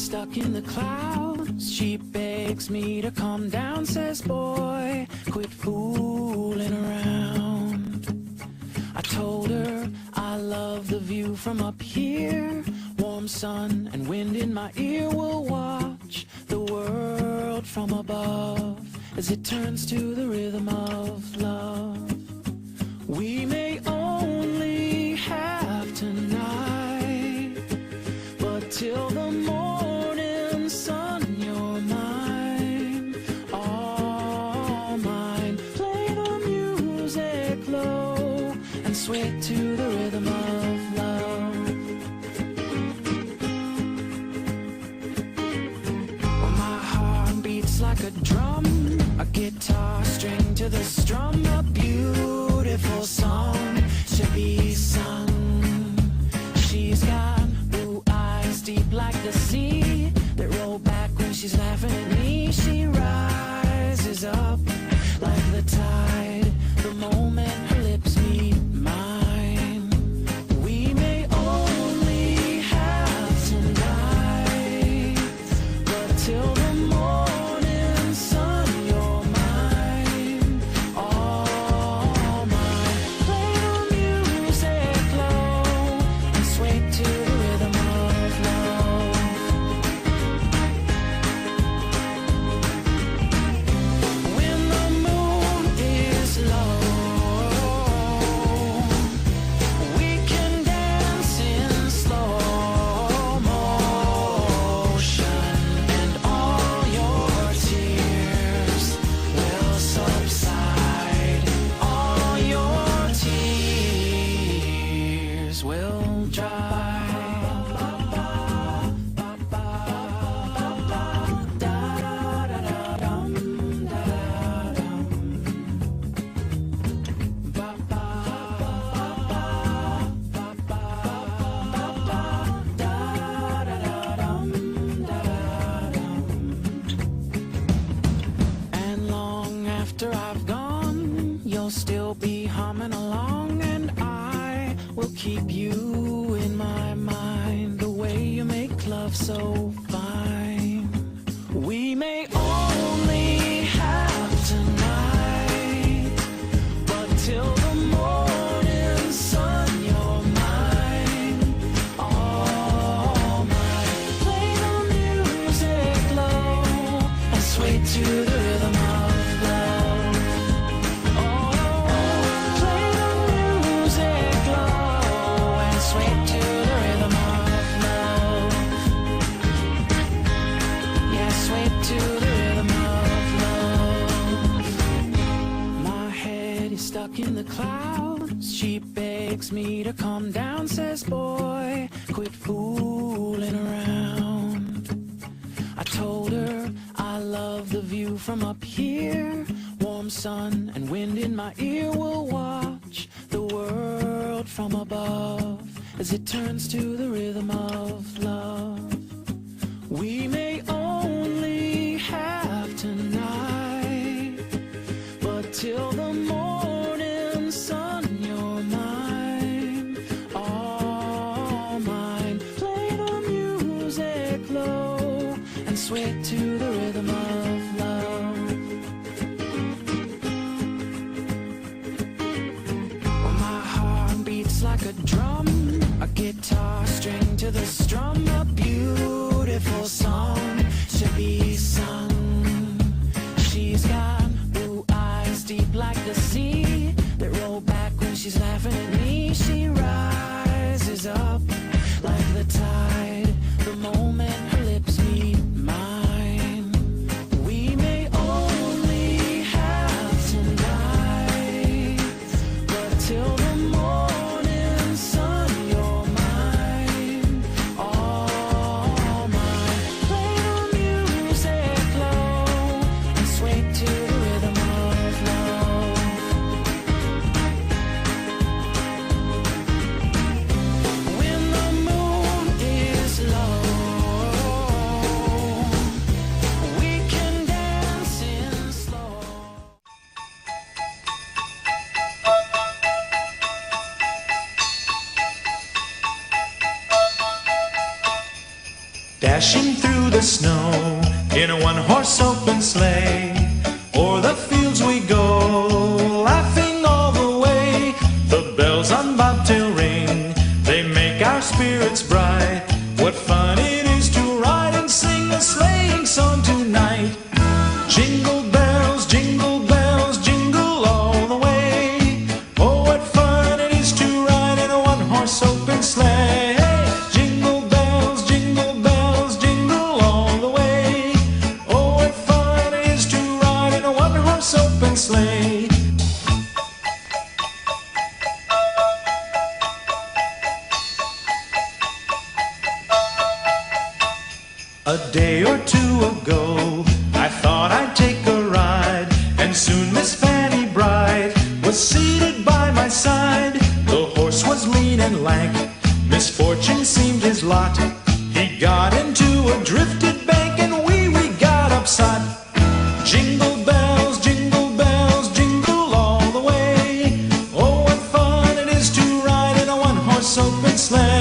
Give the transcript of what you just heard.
stuck in the clouds. She begs me to calm down, says, boy, quit fooling around. I told her I love the view from up here. Warm sun and wind in my ear. Will watch the world from above as it turns to the rhythm of love. We may only have tonight, but till the morning sun, you're mine, all mine. Play the music low and sway to the rhythm of love. Well, my heart beats like a drum, a guitar string to the strum. A beautiful song should be sung. She's got blue eyes deep like the sea that roll back when she's laughing at me. She rises up like the tide the moment her lips meet mine. We may only have tonight, but till the morning sun, you're mine, all mine. Play the music low and sway to the rhythm of love. When the moon is low, we can dance in slow motion, and all your tears will subside. All your tears will dry. And long after I've gone, you'll still be humming along, and I will keep you in my mind. The way you make love so fine. We may only have tonight, but till the morning sun, you're mine, all mine. Play the music low and sway to the rhythm of love. Oh, play the music low and sway to the rhythm of love. Yeah, sway to the rhythm of love. My head is stuck in the clouds. She begs me to calm down, says, boy, quit fooling around. I told her I love the view from up here. Warm sun and wind in my ear. Will watch the world from above as it turns to the rhythm of love. We may only have tonight, but till the morning sun, you're mine, all mine. Play the music low and sway to the rhythm of love. Well, my heart beats like a drum, a guitar string to the strum. A beautiful song should be sung. She's got blue eyes deep like the sea that roll back when she's laughing at me. She rises up like the tide the moment her lips meet mine. We may only have tonight, but till the morning sun, you're mine, all mine. Play the music low and sway to the rhythm of love. When the moon is low, we can dance in slow. Dashing through the snow in a one-horse open sleigh. O'er the fields we go, laughing all the way. The bells on bobtail ring, they make our spirits bright. What fun it is to ride and sing a sleighing song tonight. Jingle bells, jingle bells, jingle all the way. Oh, what fun it is to ride in a one-horse open sleigh. Jingle bells, jingle bells, jingle all the way. Oh, what fun it is to ride in a one-horse open sleigh. A day or two ago, I thought I'd take a ride, and soon Miss Fanny Bright was seated by my side. The horse was lean and lank, misfortune seemed his lot. He got into a drifted bank, and we got upside. Jingle bells, jingle all the way. Oh, what fun it is to ride in a one-horse open sleigh.